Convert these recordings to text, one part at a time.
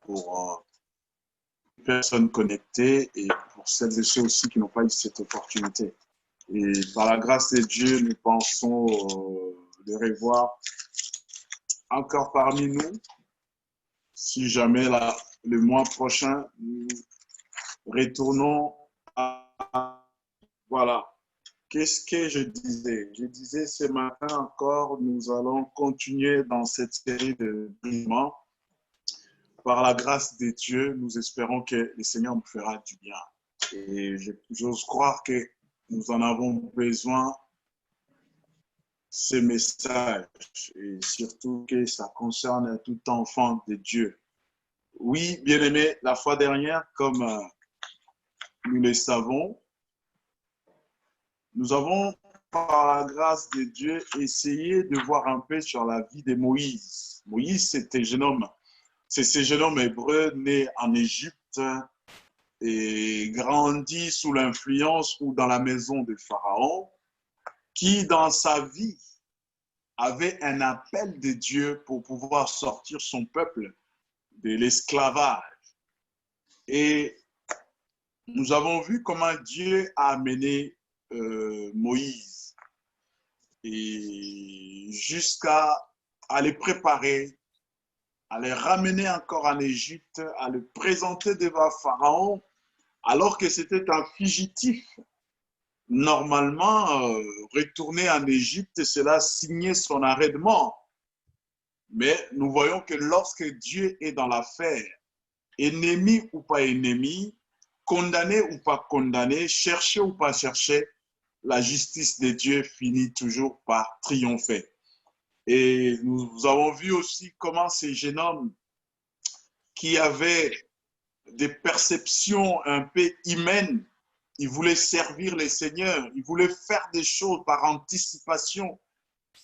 pour les personnes connectées et pour celles et ceux aussi qui n'ont pas eu cette opportunité. Et par la grâce de Dieu, nous pensons les revoir encore parmi nous. Si jamais le mois prochain, nous retournons à... Voilà. Qu'est-ce que je disais? Je disais ce matin encore, nous allons continuer dans cette série de brillements. Par la grâce de Dieu, nous espérons que le Seigneur nous fera du bien. Et j'ose croire que nous en avons besoin, ces messages, et surtout que ça concerne tout enfant de Dieu. Oui, bien-aimés, la fois dernière, comme nous le savons, nous avons, par la grâce de Dieu, essayé de voir un peu sur la vie de Moïse. Moïse, c'était jeune homme. C'est ce jeune homme hébreu né en Égypte et grandi sous l'influence ou dans la maison de Pharaon, qui, dans sa vie, avait un appel de Dieu pour pouvoir sortir son peuple de l'esclavage. Et nous avons vu comment Dieu a amené Moïse et jusqu'à les préparer, à les ramener encore en Égypte, à le présenter devant Pharaon, alors que c'était un fugitif. Normalement, retourner en Égypte, cela signait son arrêt de mort. Mais nous voyons que lorsque Dieu est dans l'affaire, ennemi ou pas ennemi, condamné ou pas condamné, cherché ou pas cherché, la justice de Dieu finit toujours par triompher. Et nous avons vu aussi comment ces jeunes hommes qui avaient des perceptions un peu humaines, ils voulaient servir les seigneurs, ils voulaient faire des choses par anticipation.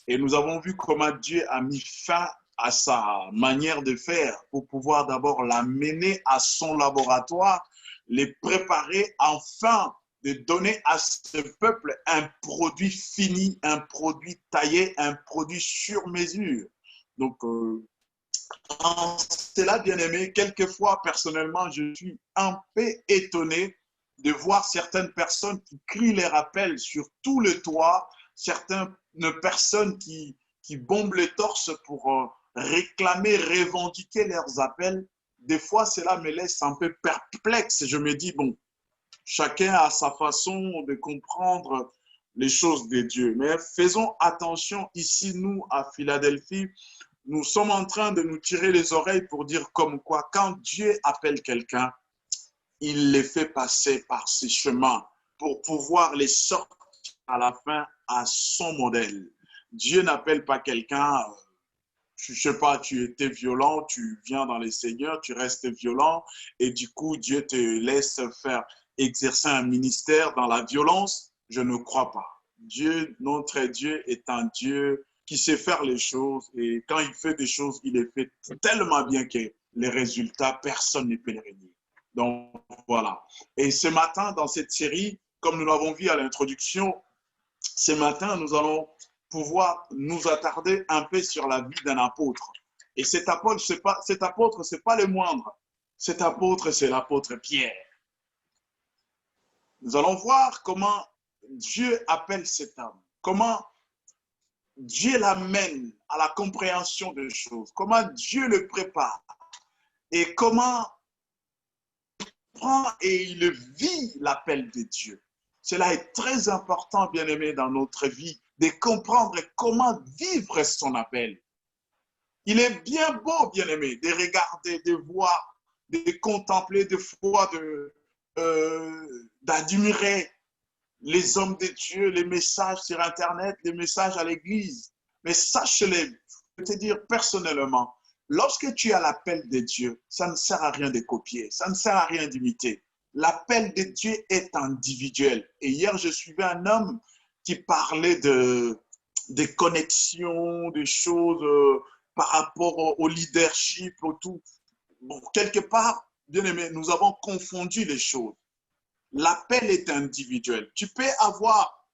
Et nous avons vu comment Dieu a mis fin à sa manière de faire pour pouvoir d'abord l'amener à son laboratoire, les préparer enfin de donner à ce peuple un produit fini, un produit taillé, un produit sur mesure. Donc, c'est là, bien aimé, quelquefois, personnellement, je suis un peu étonné de voir certaines personnes qui crient les rappels sur tout le toit, certaines personnes qui bombent le torse pour réclamer, revendiquer leurs appels. Des fois, cela me laisse un peu perplexe. Je me dis, bon, chacun a sa façon de comprendre les choses de Dieu. Mais faisons attention ici, nous, à Philadelphie, nous sommes en train de nous tirer les oreilles pour dire comme quoi, quand Dieu appelle quelqu'un, il les fait passer par ces chemins pour pouvoir les sortir à la fin à son modèle. Dieu n'appelle pas quelqu'un, je ne sais pas, tu étais violent, tu viens dans les seigneurs, tu restes violent et du coup, Dieu te laisse faire exercer un ministère dans la violence. Je ne crois pas. Dieu, notre Dieu, est un Dieu qui sait faire les choses et quand il fait des choses, il les fait tellement bien que les résultats, personne ne peut les régner. Donc voilà. Et ce matin, dans cette série, comme nous l'avons vu à l'introduction, ce matin, nous allons pouvoir nous attarder un peu sur la vie d'un apôtre. Et cet apôtre, ce n'est pas le moindre. Cet apôtre, c'est l'apôtre Pierre. Nous allons voir comment Dieu appelle cet homme, comment Dieu l'amène à la compréhension des choses, comment Dieu le prépare et comment il prend et il vit l'appel de Dieu. Cela est très important, bien-aimé, dans notre vie, de comprendre comment vivre son appel. Il est bien beau, bien-aimé, de regarder, de voir, de contempler, de fois, d'admirer les hommes de Dieu, les messages sur Internet, les messages à l'église. Mais sache-le, je vais te dire personnellement, lorsque tu as l'appel de Dieu, ça ne sert à rien de copier, ça ne sert à rien d'imiter. L'appel de Dieu est individuel. Et hier, je suivais un homme qui parlait des connexions, des choses par rapport au leadership, au tout. Bon, quelque part, bien aimé, nous avons confondu les choses. L'appel est individuel. Tu peux avoir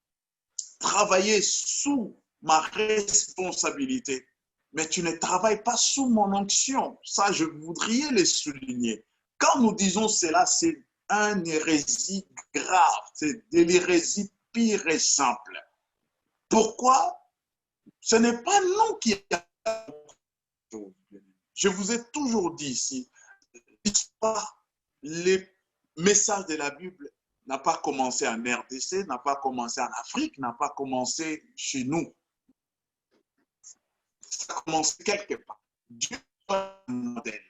travaillé sous ma responsabilité, mais tu ne travailles pas sous mon onction. Ça, je voudrais le souligner. Quand nous disons cela, c'est une hérésie grave, c'est de l'hérésie pire et simple. Pourquoi? Ce n'est pas nous qui avons. Je vous ai toujours dit ici, l'histoire, les messages de la Bible n'a pas commencé en RDC, n'a pas commencé en Afrique, n'a pas commencé chez nous. Ça a commencé quelque part. Dieu a un modèle.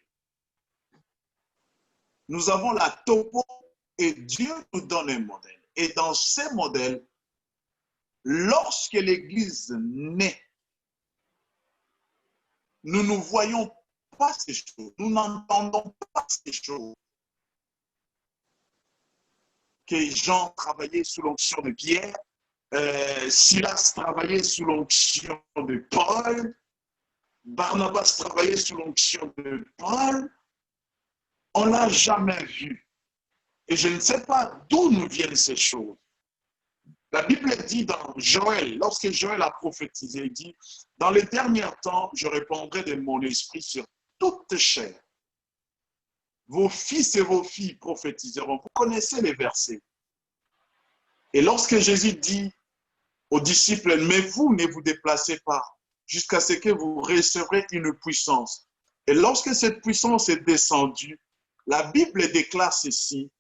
Nous avons la topo et Dieu nous donne un modèle. Et dans ces modèles, lorsque l'Église naît, nous ne voyons pas ces choses, nous n'entendons pas ces choses. Que Jean travaillait sous l'onction de Pierre, Silas travaillait sous l'onction de Paul, Barnabas travaillait sous l'onction de Paul. On ne l'a jamais vu. Et je ne sais pas d'où nous viennent ces choses. La Bible dit dans Joël, lorsque Joël a prophétisé, il dit, dans les derniers temps, je répandrai de mon esprit sur toute chair. Vos fils et vos filles prophétiseront. Vous connaissez les versets. Et lorsque Jésus dit aux disciples, mais vous ne vous déplacez pas jusqu'à ce que vous recevrez une puissance. Et lorsque cette puissance est descendue, la Bible déclare ceci,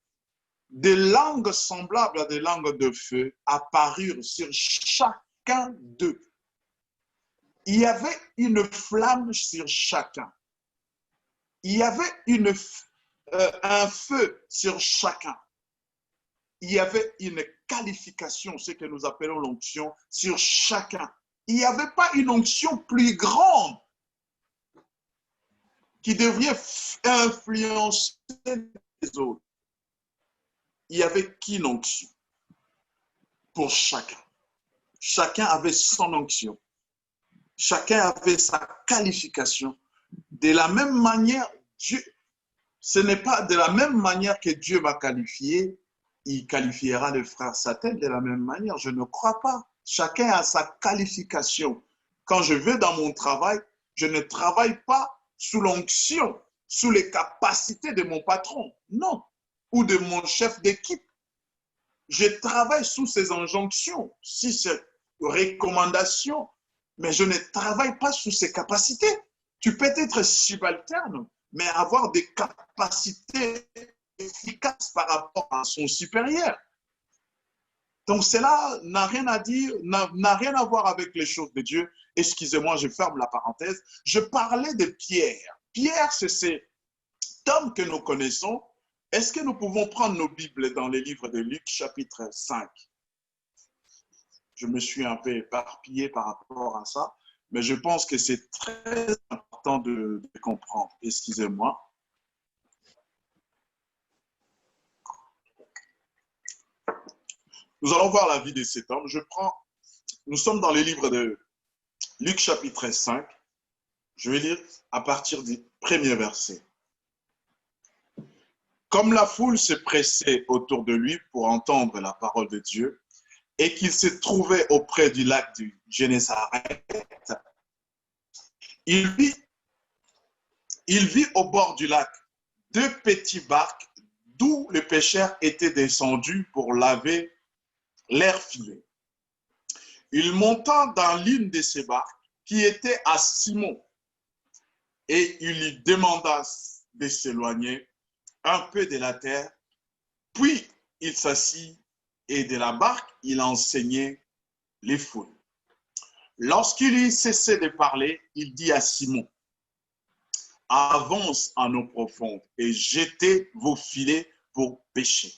des langues semblables à des langues de feu apparurent sur chacun d'eux. Il y avait une flamme sur chacun. Il y avait un feu sur chacun. Il y avait une qualification, ce que nous appelons l'onction, sur chacun. Il n'y avait pas une onction plus grande qui devrait influencer les autres. Il n'y avait qu'une onction pour chacun. Chacun avait son onction. Chacun avait sa qualification. De la même manière, Dieu, ce n'est pas de la même manière que Dieu m'a qualifié, il qualifiera le frère Satan de la même manière. Je ne crois pas. Chacun a sa qualification. Quand je vais dans mon travail, je ne travaille pas sous l'onction, sous les capacités de mon patron, non, ou de mon chef d'équipe. Je travaille sous ses injonctions, sous ses recommandations, mais je ne travaille pas sous ses capacités. Tu peux être subalterne, mais avoir des capacités efficaces par rapport à son supérieur. Donc cela n'a rien à dire, n'a rien à voir avec les choses de Dieu. Excusez-moi, je ferme la parenthèse. Je parlais de Pierre. Pierre, c'est cet homme que nous connaissons. Est-ce que nous pouvons prendre nos Bibles dans les livres de Luc, chapitre 5? Je me suis un peu éparpillé par rapport à ça, mais je pense que c'est très important de comprendre. Excusez-moi. Nous allons voir la vie de cet homme. Nous sommes dans les livres de Luc chapitre 5. Je vais lire à partir du premier verset. Comme la foule se pressait autour de lui pour entendre la parole de Dieu et qu'il se trouvait auprès du lac du Génésaret, il vit au bord du lac 2 petits barques d'où les pêcheurs étaient descendus pour laver leurs filets. Il monta dans l'une de ces barques qui était à Simon et il lui demanda de s'éloigner un peu de la terre. Puis il s'assit et de la barque, il enseignait les foules. Lorsqu'il eut cessé de parler, il dit à Simon, avance en eau profonde et jetez vos filets pour pêcher.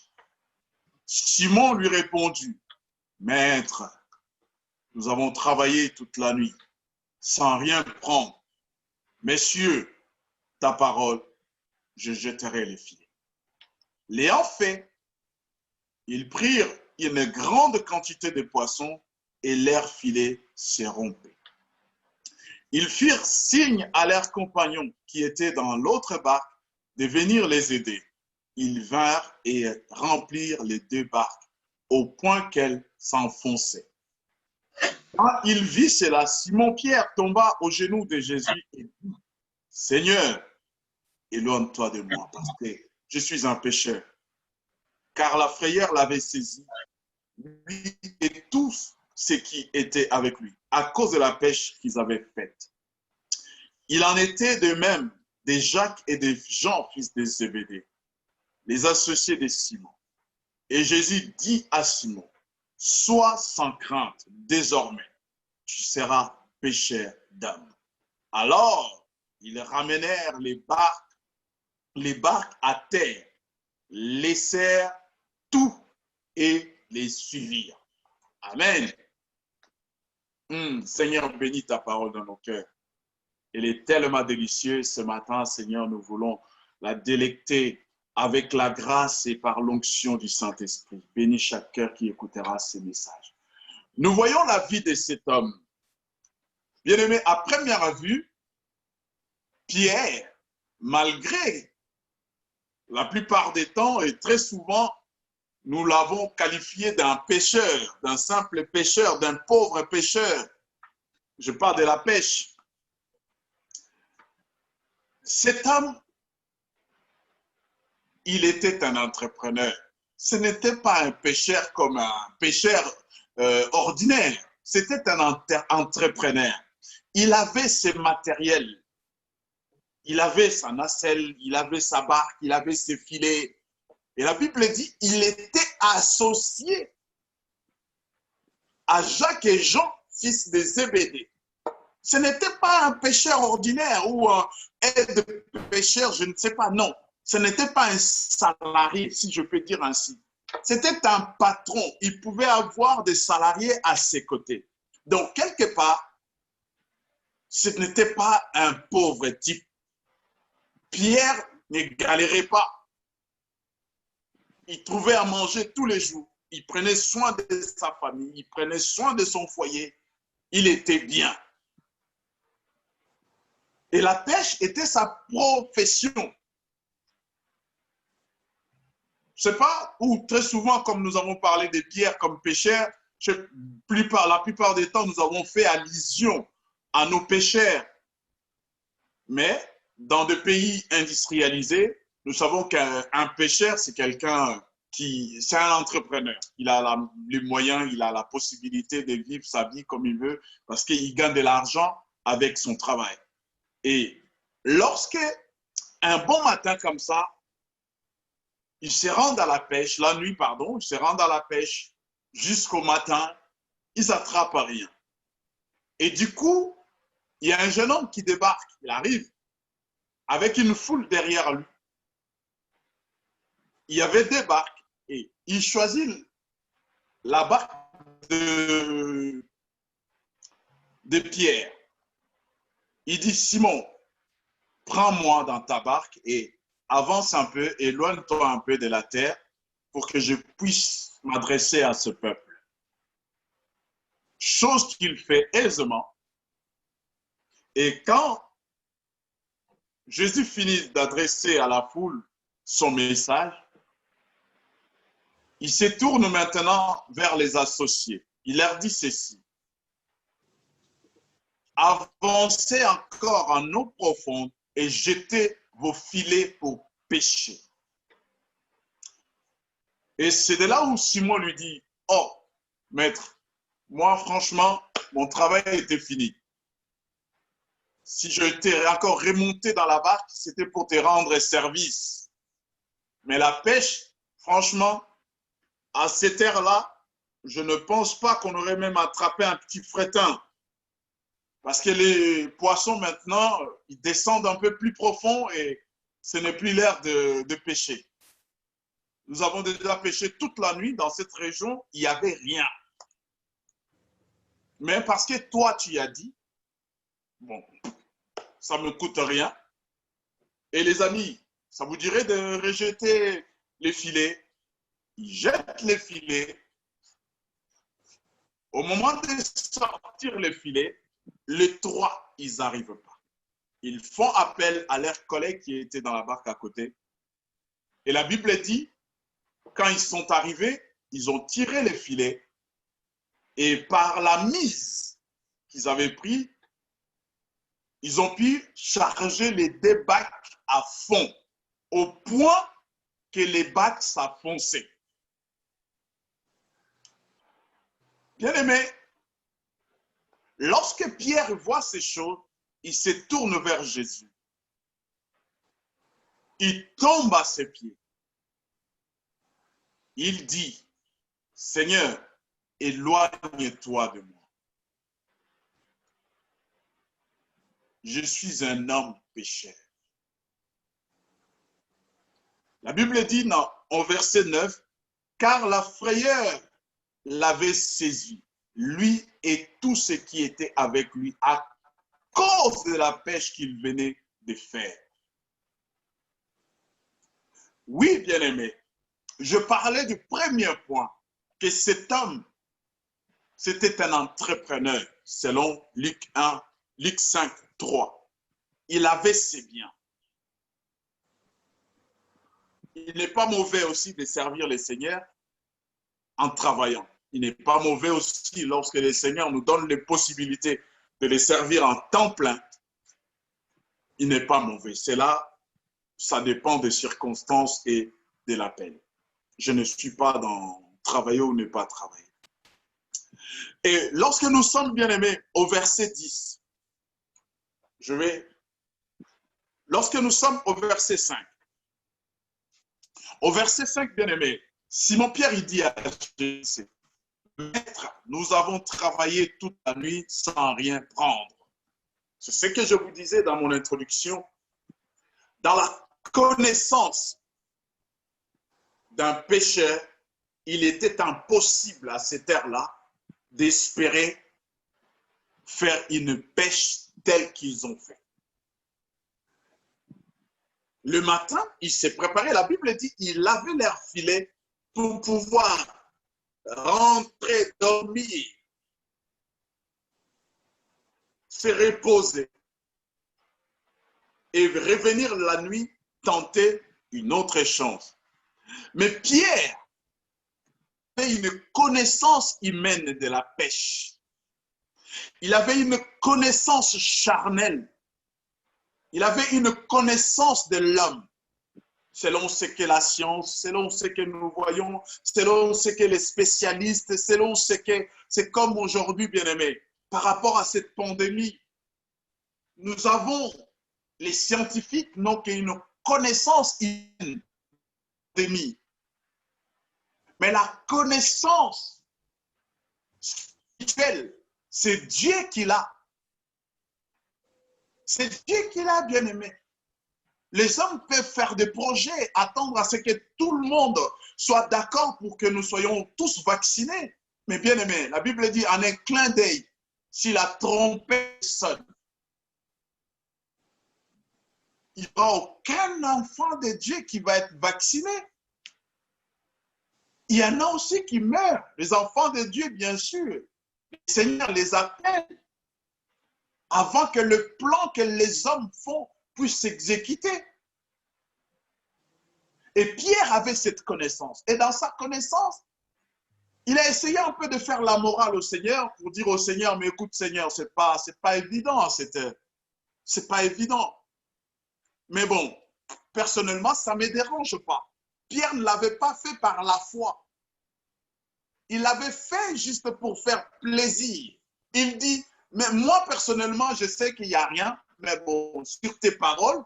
Simon lui répondit, Maître, nous avons travaillé toute la nuit sans rien prendre. Messieurs, ta parole, je jetterai les filets. L'ayant fait, ils prirent une grande quantité de poissons et leurs filets se rompaient. Ils firent signe à leurs compagnons qui étaient dans l'autre barque de venir les aider. Ils vinrent et remplirent les 2 barques au point qu'elles s'enfonçaient. Quand il vit cela, Simon-Pierre tomba aux genoux de Jésus et dit, Seigneur, éloigne-toi de moi parce que je suis un pécheur. Car la frayeur l'avait saisi, lui et tous ceux qui étaient avec lui, à cause de la pêche qu'ils avaient faite. Il en était de même de Jacques et de Jean, fils de Zébédée, les associés de Simon. Et Jésus dit à Simon, sois sans crainte, désormais, tu seras pêcheur d'âmes. Alors, ils ramenèrent les barques à terre, laissèrent tout et les suivirent. Amen. Seigneur, bénis ta parole dans nos cœurs. Elle est tellement délicieuse ce matin, Seigneur, nous voulons la délecter avec la grâce et par l'onction du Saint-Esprit. Bénis chaque cœur qui écoutera ces messages. Nous voyons la vie de cet homme. Bien-aimé, à première vue, Pierre, malgré la plupart des temps et très souvent, nous l'avons qualifié d'un pécheur, d'un simple pécheur, d'un pauvre pécheur. Je parle de la pêche. Cet homme, il était un entrepreneur. Ce n'était pas un pêcheur comme un pêcheur ordinaire. C'était un entrepreneur. Il avait ses matériels. Il avait sa nacelle, il avait sa barque, il avait ses filets. Et la Bible dit, il était associé à Jacques et Jean, fils de Zébédée. Ce n'était pas un pêcheur ordinaire ou un aide-pêcheur, je ne sais pas, non. Ce n'était pas un salarié, si je peux dire ainsi. C'était un patron. Il pouvait avoir des salariés à ses côtés. Donc, quelque part, ce n'était pas un pauvre type. Pierre ne galérait pas. Il trouvait à manger tous les jours. Il prenait soin de sa famille. Il prenait soin de son foyer. Il était bien. Et la pêche était sa profession. Je ne sais pas, ou très souvent, comme nous avons parlé de Pierre comme pêcheur, la plupart des temps, nous avons fait allusion à nos pêcheurs. Mais dans des pays industrialisés, nous savons qu'un pêcheur, c'est quelqu'un c'est un entrepreneur. Il a les moyens, il a la possibilité de vivre sa vie comme il veut parce qu'il gagne de l'argent avec son travail. Et lorsque, un bon matin comme ça, il se rend à la pêche, la nuit, pardon, il se rend à la pêche jusqu'au matin, ils n'attrapent rien. Et du coup, il y a un jeune homme qui débarque, il arrive avec une foule derrière lui. Il y avait deux barques et il choisit la barque de Pierre. Il dit, Simon, prends-moi dans ta barque et avance un peu, éloigne-toi un peu de la terre pour que je puisse m'adresser à ce peuple. Chose qu'il fait aisément. Et quand Jésus finit d'adresser à la foule son message, il se tourne maintenant vers les associés. Il leur dit ceci. Avancez encore en eau profonde et jetez vos filets pour pêcher. Et c'est de là où Simon lui dit, oh, maître, moi franchement, mon travail était fini. Si je t'ai encore remonté dans la barque, c'était pour te rendre service. Mais la pêche, franchement, à cette ère-là, je ne pense pas qu'on aurait même attrapé un petit fretin. Parce que les poissons, maintenant, ils descendent un peu plus profond et ce n'est plus l'heure de pêcher. Nous avons déjà pêché toute la nuit dans cette région, il n'y avait rien. Mais parce que toi, tu as dit, bon, ça ne me coûte rien. Et les amis, ça vous dirait de rejeter les filets? Ils jettent les filets. Au moment de sortir les filets, les trois, ils n'arrivent pas. Ils font appel à leurs collègues qui étaient dans la barque à côté. Et la Bible dit, quand ils sont arrivés, ils ont tiré les filets. Et par la mise qu'ils avaient pris, ils ont pu charger les deux bacs à fond, au point que les bacs s'affonçaient. Bien aimé, lorsque Pierre voit ces choses, il se tourne vers Jésus. Il tombe à ses pieds. Il dit, Seigneur, éloigne-toi de moi. Je suis un homme pécheur. La Bible dit au verset 9, car la frayeur l'avait saisi, lui et tout ce qui était avec lui, à cause de la pêche qu'il venait de faire. Oui, bien-aimé, je parlais du premier point, que cet homme, c'était un entrepreneur, selon Luc 5, 3. Il avait ses biens. Il n'est pas mauvais aussi de servir le Seigneur en travaillant. Il n'est pas mauvais aussi lorsque le Seigneur nous donne les possibilités de les servir en temps plein. Il n'est pas mauvais. C'est là, ça dépend des circonstances et de l'appel. Je ne suis pas dans travailler ou ne pas travailler. Et lorsque nous sommes bien-aimés au verset 10, lorsque nous sommes au verset 5, au verset 5, bien-aimé, Simon-Pierre, il dit à Jésus, Maître, nous avons travaillé toute la nuit sans rien prendre. C'est ce que je vous disais dans mon introduction. Dans la connaissance d'un pécheur, il était impossible à cette ère-là d'espérer faire une pêche telle qu'ils ont fait. Le matin, il s'est préparé, la Bible dit, il avait leur filet pour pouvoir rentrer, dormir, se reposer et revenir la nuit tenter une autre chance. Mais Pierre avait une connaissance humaine de la pêche. Il avait une connaissance charnelle. Il avait une connaissance de l'homme, selon ce que la science, selon ce que nous voyons, selon ce que les spécialistes, selon ce que c'est comme aujourd'hui, bien-aimés, par rapport à cette pandémie. Nous avons, les scientifiques n'ont qu'une connaissance humaine de la pandémie. Mais la connaissance spirituelle, c'est Dieu qui l'a. C'est Dieu qui l'a, bien aimé. Les hommes peuvent faire des projets, attendre à ce que tout le monde soit d'accord pour que nous soyons tous vaccinés. Mais bien aimé, la Bible dit en un clin d'œil, si la trompette sonne, il n'y aura aucun enfant de Dieu qui va être vacciné. Il y en a aussi qui meurent, les enfants de Dieu, bien sûr. Le Seigneur les appelle avant que le plan que les hommes font puisse s'exécuter. Et Pierre avait cette connaissance. Et dans sa connaissance, il a essayé un peu de faire la morale au Seigneur pour dire au Seigneur, mais écoute Seigneur, c'est pas évident, c'est pas évident. Mais bon, personnellement, ça ne me dérange pas. Pierre ne l'avait pas fait par la foi. Il l'avait fait juste pour faire plaisir. Il dit, mais moi personnellement, je sais qu'il n'y a rien, mais bon, sur tes paroles,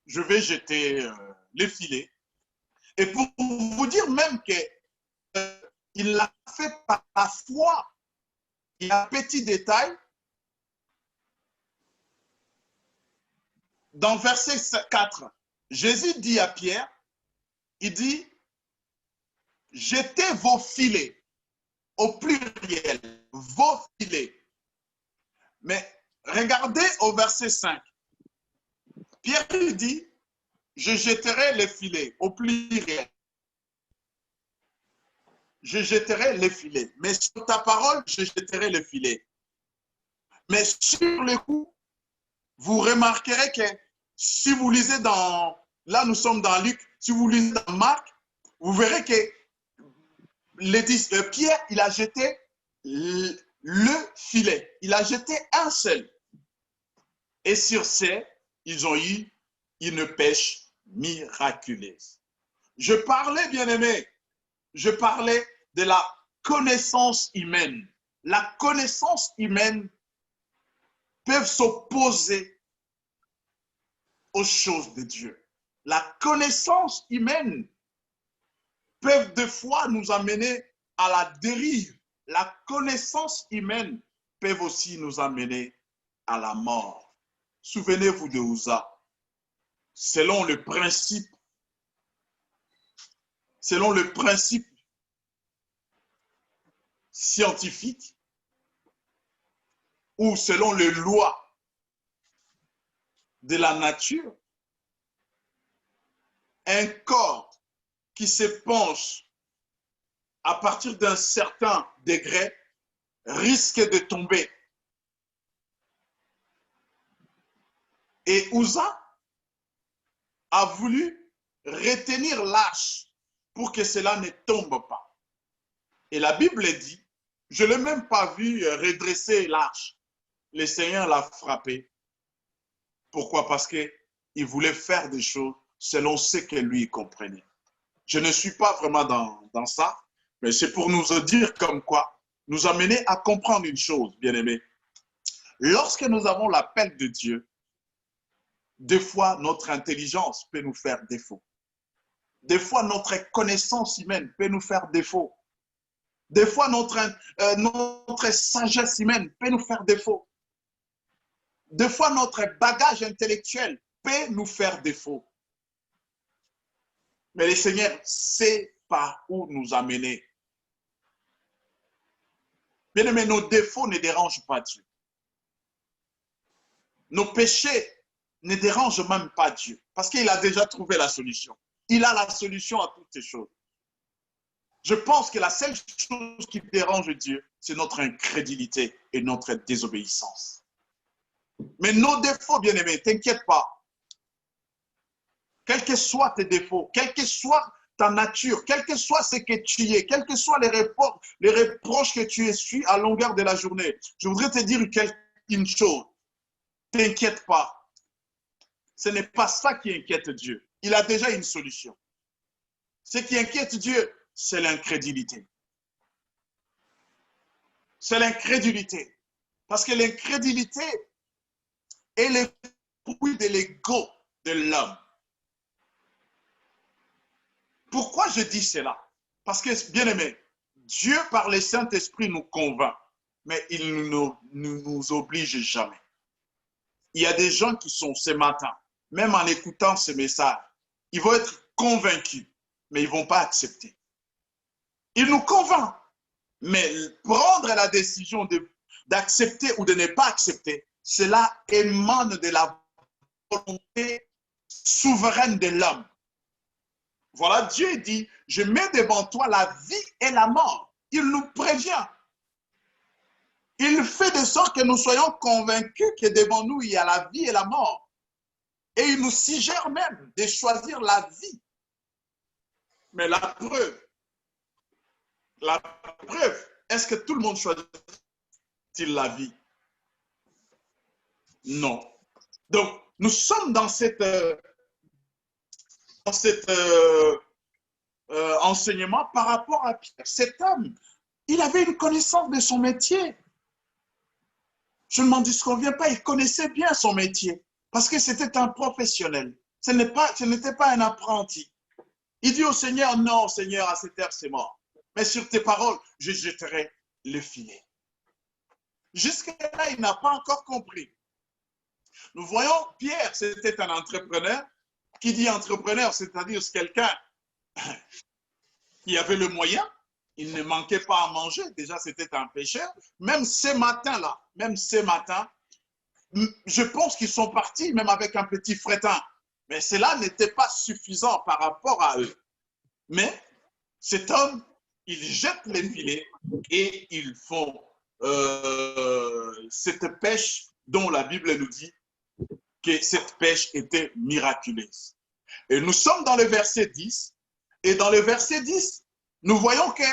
je vais jeter les filets. Et pour vous dire même qu'il l'a fait par la foi. Il y a un petit détail. Dans verset 4, Jésus dit à Pierre, il dit, jetez vos filets, au pluriel, vos filets. Mais regardez au verset 5. Pierre dit, je jetterai les filets, au pluriel. Je jetterai les filets. Mais sur ta parole, je jetterai les filets. Mais sur le coup, vous remarquerez que si vous lisez là nous sommes dans Luc, si vous lisez dans Marc, vous verrez que Pierre, il a jeté le filet. Il a jeté un seul. Et sur ces, ils ont eu une pêche miraculeuse. Je parlais, bien-aimé, je parlais de la connaissance humaine. La connaissance humaine peut s'opposer aux choses de Dieu. La connaissance humaine peut des fois nous amener à la dérive. La connaissance humaine peut aussi nous amener à la mort. Souvenez-vous de Uza. Selon le principe scientifique ou selon les lois de la nature, un corps qui se penche à partir d'un certain degré risque de tomber. Et Uza a voulu retenir l'arche pour que cela ne tombe pas. Et la Bible dit, je ne l'ai même pas vu redresser l'arche. Le Seigneur l'a frappé. Pourquoi? Parce qu'il voulait faire des choses selon ce que lui comprenait. Je ne suis pas vraiment dans ça, mais c'est pour nous dire comme quoi, nous amener à comprendre une chose, bien-aimés. Lorsque nous avons l'appel de Dieu, des fois notre intelligence peut nous faire défaut. Des fois notre connaissance humaine peut nous faire défaut. Des fois notre sagesse humaine peut nous faire défaut. Des fois notre bagage intellectuel peut nous faire défaut. Mais le Seigneur sait par où nous amener. Bien aimé, nos défauts ne dérangent pas Dieu. Nos péchés ne dérangent même pas Dieu. Parce qu'il a déjà trouvé la solution. Il a la solution à toutes ces choses. Je pense que la seule chose qui dérange Dieu, c'est notre incrédulité et notre désobéissance. Mais nos défauts, bien aimé, t'inquiète pas. Quels que soient tes défauts, quelle que soit ta nature, quel que soit ce que tu es, quels que soient les reproches que tu essuies à longueur de la journée, je voudrais te dire une chose. T'inquiète pas. Ce n'est pas ça qui inquiète Dieu. Il a déjà une solution. Ce qui inquiète Dieu, c'est l'incrédulité. C'est l'incrédulité. Parce que l'incrédulité est le fruit de l'ego de l'homme. Pourquoi je dis cela? Parce que, bien aimé, Dieu par le Saint-Esprit nous convainc, mais il ne nous oblige jamais. Il y a des gens qui sont ce matin, même en écoutant ce message, ils vont être convaincus, mais ils ne vont pas accepter. Il nous convainc, mais prendre la décision d'accepter ou de ne pas accepter, cela émane de la volonté souveraine de l'homme. Voilà, Dieu dit, je mets devant toi la vie et la mort. Il nous prévient. Il fait de sorte que nous soyons convaincus que devant nous, il y a la vie et la mort. Et il nous suggère même de choisir la vie. Mais la preuve, est-ce que tout le monde choisit-il la vie? Non. Donc, nous sommes dans cet enseignement par rapport à Pierre. Cet homme, il avait une connaissance de son métier. Je ne m'en disconviens pas, il connaissait bien son métier parce que c'était un professionnel. Ce n'était pas un apprenti. Il dit au Seigneur, non, Seigneur, à cette heure, c'est mort. Mais sur tes paroles, je jetterai le filet. Jusque-là, il n'a pas encore compris. Nous voyons, Pierre, c'était un entrepreneur. Qui dit entrepreneur, c'est-à-dire quelqu'un qui avait le moyen, il ne manquait pas à manger, déjà c'était un pécheur. Même ce matin-là, je pense qu'ils sont partis même avec un petit fretin. Mais cela n'était pas suffisant par rapport à eux. Mais cet homme, il jette les filets et ils font cette pêche dont la Bible nous dit que cette pêche était miraculeuse. Et nous sommes dans le verset 10. Et dans le verset 10, nous voyons que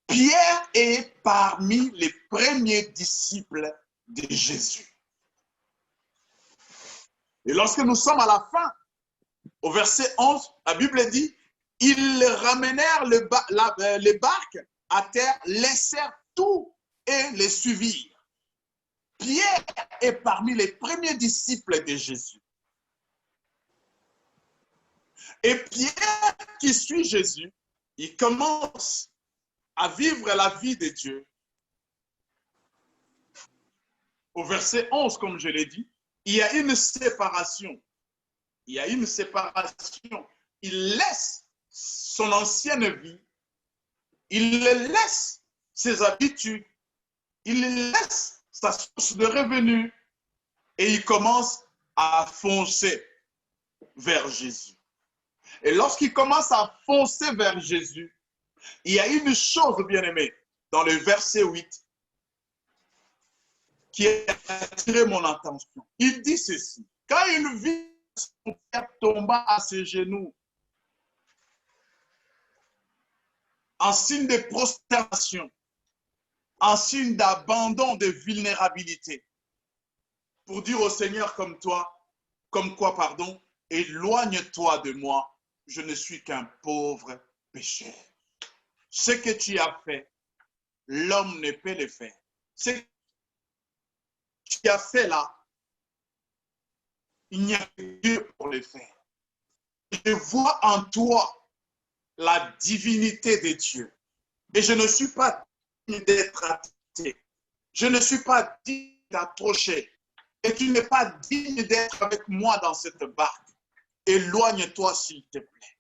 Pierre est parmi les premiers disciples de Jésus. Et lorsque nous sommes à la fin, au verset 11, la Bible dit, ils ramenèrent les barques à terre, laissèrent tout et les suivirent. Pierre est parmi les premiers disciples de Jésus. Et Pierre qui suit Jésus, il commence à vivre la vie de Dieu. Au verset 11, comme je l'ai dit, il y a une séparation. Il y a une séparation. Il laisse son ancienne vie, il laisse ses habitudes, il laisse sa source de revenus et il commence à foncer vers Jésus. Et lorsqu'il commence à foncer vers Jésus, il y a une chose, bien-aimé, dans le verset 8, qui a attiré mon attention. Il dit ceci, quand il vit son père tomba à ses genoux, en signe de prosternation, en signe d'abandon, de vulnérabilité, pour dire au Seigneur comme quoi, éloigne-toi de moi, je ne suis qu'un pauvre pécheur. Ce que tu as fait, l'homme ne peut le faire. Ce que tu as fait là, il n'y a que Dieu pour le faire. Je vois en toi la divinité de Dieu. Et je ne suis pas digne d'être traité. Je ne suis pas digne d'approcher. Et tu n'es pas digne d'être avec moi dans cette barque. Éloigne-toi, s'il te plaît.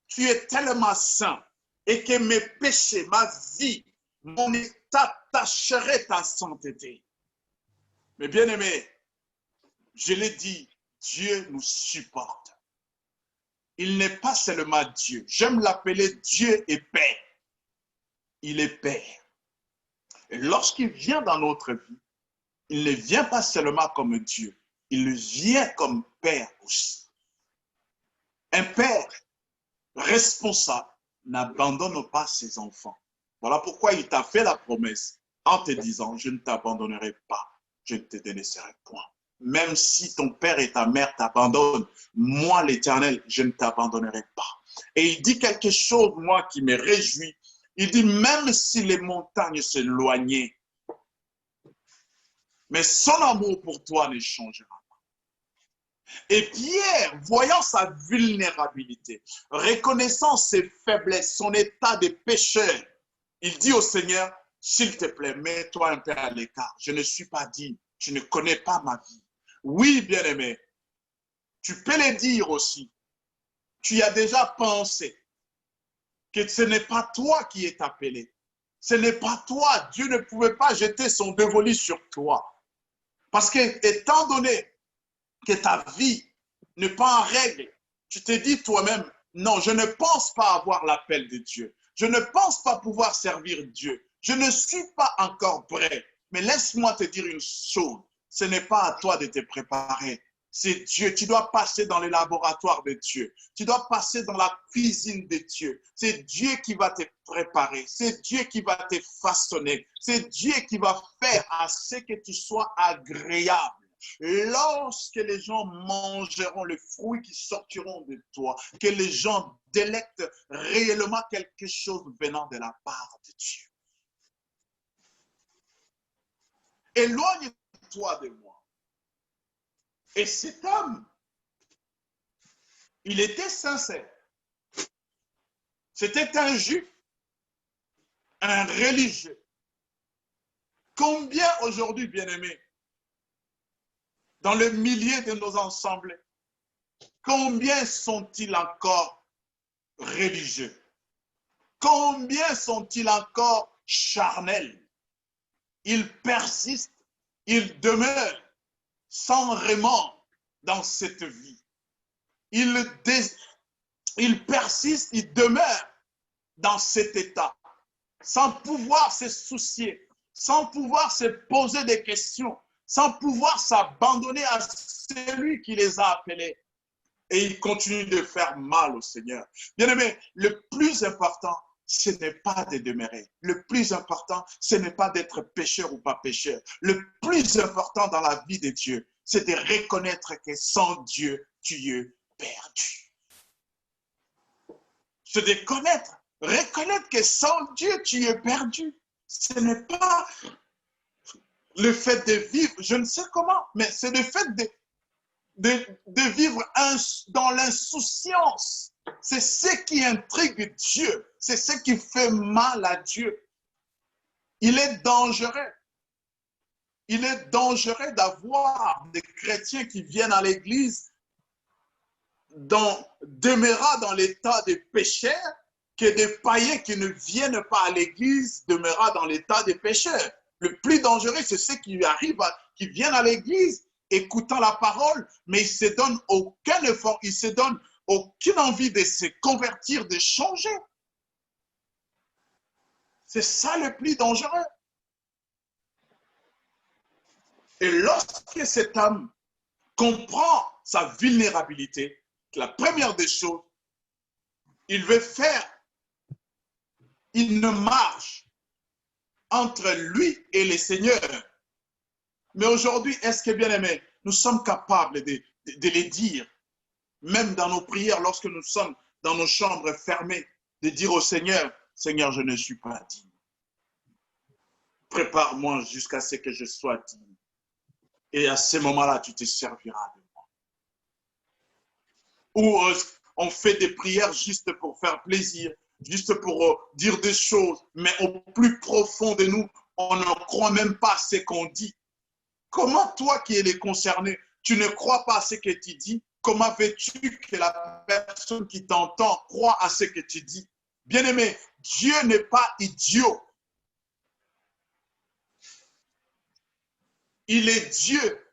Tu es tellement saint et que mes péchés, ma vie, mon état tâcherait ta sainteté. Mais bien aimé, je l'ai dit, Dieu nous supporte. Il n'est pas seulement Dieu. J'aime l'appeler Dieu et Père. Il est Père. Et lorsqu'il vient dans notre vie, il ne vient pas seulement comme Dieu. Il vient comme Père aussi. Un Père responsable n'abandonne pas ses enfants. Voilà pourquoi il t'a fait la promesse en te disant, je ne t'abandonnerai pas, je ne te délaisserai point. Même si ton père et ta mère t'abandonnent, moi l'Éternel, je ne t'abandonnerai pas. Et il dit quelque chose, moi, qui me réjouit. Il dit, même si les montagnes s'éloignaient, mais son amour pour toi ne changera pas. Et Pierre, voyant sa vulnérabilité, reconnaissant ses faiblesses, son état de pécheur, il dit au Seigneur, s'il te plaît, mets-toi un peu à l'écart. Je ne suis pas digne, tu ne connais pas ma vie. Oui, bien-aimé, tu peux le dire aussi. Tu as déjà pensé que ce n'est pas toi qui es appelé. Ce n'est pas toi. Dieu ne pouvait pas jeter son dévolu sur toi. Parce que, étant donné que ta vie n'est pas en règle, tu te dis toi-même, non, je ne pense pas avoir l'appel de Dieu. Je ne pense pas pouvoir servir Dieu. Je ne suis pas encore prêt. Mais laisse-moi te dire une chose. Ce n'est pas à toi de te préparer. C'est Dieu. Tu dois passer dans le laboratoire de Dieu. Tu dois passer dans la cuisine de Dieu. C'est Dieu qui va te préparer. C'est Dieu qui va te façonner. C'est Dieu qui va faire à ce que tu sois agréable. Lorsque les gens mangeront le fruit qui sortiront de toi, que les gens délectent réellement quelque chose venant de la part de Dieu. Éloigne-toi de moi. Et cet homme, il était sincère. C'était un juif, un religieux. Combien aujourd'hui, bien-aimés, dans le milieu de nos assemblées, combien sont-ils encore religieux? Combien sont-ils encore charnels? Ils persistent, ils demeurent sans remords dans cette vie. Ils persistent, ils demeurent dans cet état, sans pouvoir se soucier, sans pouvoir se poser des questions, sans pouvoir s'abandonner à celui qui les a appelés. Et ils continuent de faire mal au Seigneur. Bien-aimé, le plus important, ce n'est pas de demeurer. Le plus important, ce n'est pas d'être pécheur ou pas pécheur. Le plus important dans la vie de Dieu, c'est de reconnaître que sans Dieu, tu es perdu. C'est de reconnaître que sans Dieu, tu es perdu. Ce n'est pas le fait de vivre, je ne sais comment, mais c'est le fait de vivre dans l'insouciance. C'est ce qui intrigue Dieu. C'est ce qui fait mal à Dieu. Il est dangereux. Il est dangereux d'avoir des chrétiens qui viennent à l'église demeurant dans l'état de pécheur, que des païens qui ne viennent pas à l'église demeurant dans l'état de pécheur. Le plus dangereux, c'est ceux qui qui viennent à l'église écoutant la parole, mais ils ne se donnent aucun effort, ils ne se donnent aucune envie de se convertir, de changer. C'est ça le plus dangereux. Et lorsque cet homme comprend sa vulnérabilité, la première des choses, il veut faire une marche entre lui et le Seigneur. Mais aujourd'hui, est-ce que, bien aimé, nous sommes capables de les dire, même dans nos prières, lorsque nous sommes dans nos chambres fermées, de dire au Seigneur, Seigneur, je ne suis pas digne. Prépare-moi jusqu'à ce que je sois digne. Et à ce moment-là, tu te serviras de moi. Ou on fait des prières juste pour faire plaisir, juste pour dire des choses, mais au plus profond de nous, on ne croit même pas à ce qu'on dit. Comment toi qui es concerné, tu ne crois pas à ce que tu dis? Comment veux-tu que la personne qui t'entend croit à ce que tu dis? Bien-aimé, Dieu n'est pas idiot. Il est Dieu.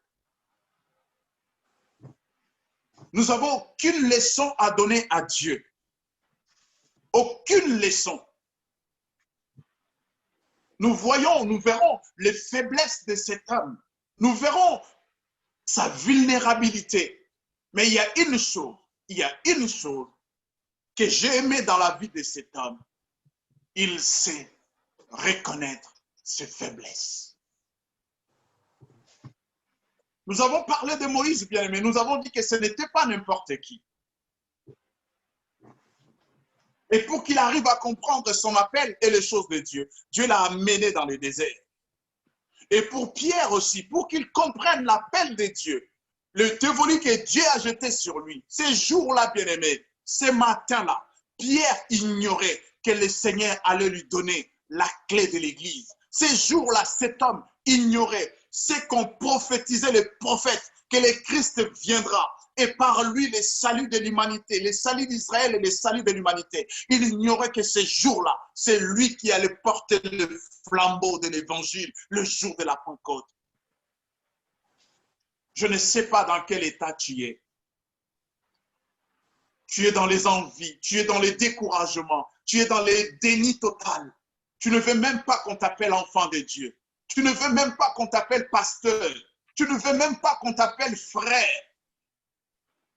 Nous n'avons aucune leçon à donner à Dieu. Aucune leçon. Nous verrons les faiblesses de cet homme. Nous verrons sa vulnérabilité. Mais il y a une chose que j'ai aimée dans la vie de cet homme. Il sait reconnaître ses faiblesses. Nous avons parlé de Moïse, bien aimé. Nous avons dit que ce n'était pas n'importe qui. Et pour qu'il arrive à comprendre son appel et les choses de Dieu, Dieu l'a amené dans le désert. Et pour Pierre aussi, pour qu'il comprenne l'appel de Dieu, le dévolu que Dieu a jeté sur lui, ces jours-là, bien aimé, ces matins-là, Pierre ignorait que le Seigneur allait lui donner la clé de l'Église. Ces jours-là, cet homme ignorait ce qu'ont prophétisé les prophètes, que le Christ viendra. Et par lui, le salut de l'humanité, le salut d'Israël et le salut de l'humanité. Il ignorait que ce jour-là, c'est lui qui allait porter le flambeau de l'évangile, le jour de la Pentecôte. Je ne sais pas dans quel état tu es. Tu es dans les envies, tu es dans les découragements, tu es dans les dénis total. Tu ne veux même pas qu'on t'appelle enfant de Dieu. Tu ne veux même pas qu'on t'appelle pasteur. Tu ne veux même pas qu'on t'appelle frère.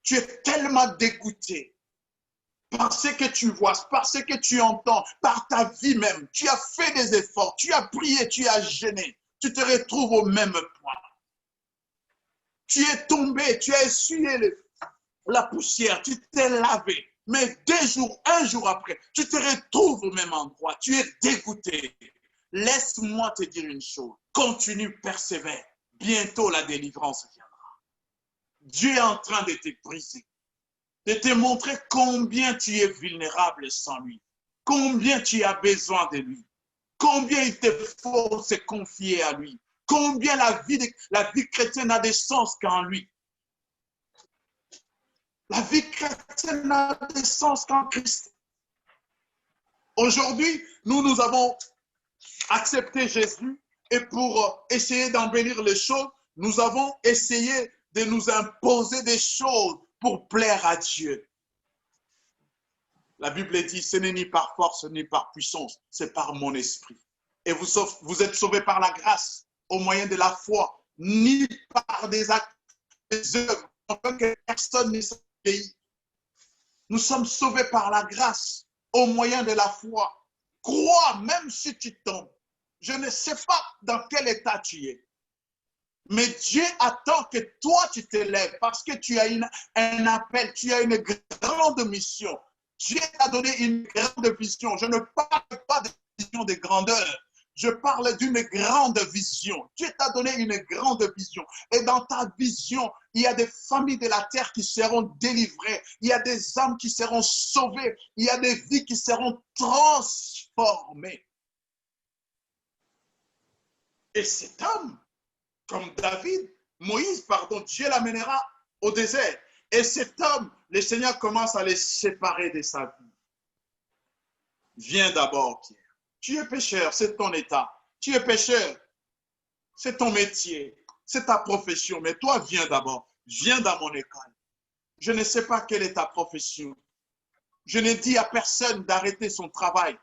Tu es tellement dégoûté par ce que tu vois, par ce que tu entends, par ta vie même. Tu as fait des efforts, tu as prié, tu as jeûné. Tu te retrouves au même point. Tu es tombé, tu as essuyé la poussière, tu t'es lavé. Mais un jour après, tu te retrouves au même endroit. Tu es dégoûté. Laisse-moi te dire une chose. Continue, persévère. Bientôt, la délivrance viendra. Dieu est en train de te briser, de te montrer combien tu es vulnérable sans lui, combien tu as besoin de lui, combien il te faut se confier à lui, combien la vie chrétienne n'a de sens qu'en lui. La vie chrétienne n'a de sens qu'en Christ. Aujourd'hui, nous avons accepté Jésus et pour essayer d'embellir les choses, nous avons essayé de nous imposer des choses pour plaire à Dieu. La Bible dit, ce n'est ni par force ni par puissance, c'est par mon esprit. Et vous êtes sauvés par la grâce, au moyen de la foi, ni par des actes, des œuvres, afin que personne ne s'obéisse. Nous sommes sauvés par la grâce, au moyen de la foi. Crois, même si tu tombes. Je ne sais pas dans quel état tu es. Mais Dieu attend que toi, tu te lèves parce que tu as un appel, tu as une grande mission. Dieu t'a donné une grande vision. Je ne parle pas de vision de grandeur. Je parle d'une grande vision. Dieu t'a donné une grande vision. Et dans ta vision, il y a des familles de la terre qui seront délivrées. Il y a des âmes qui seront sauvées. Il y a des vies qui seront transformées. Et cet homme, comme David, Moïse, pardon, Dieu l'amènera au désert. Et cet homme, le Seigneur commence à les séparer de sa vie. Viens d'abord, Pierre. Tu es pécheur, c'est ton état. Tu es pécheur, c'est ton métier, c'est ta profession. Mais toi, viens d'abord. Viens dans mon école. Je ne sais pas quelle est ta profession. Je n'ai dit à personne d'arrêter son travail.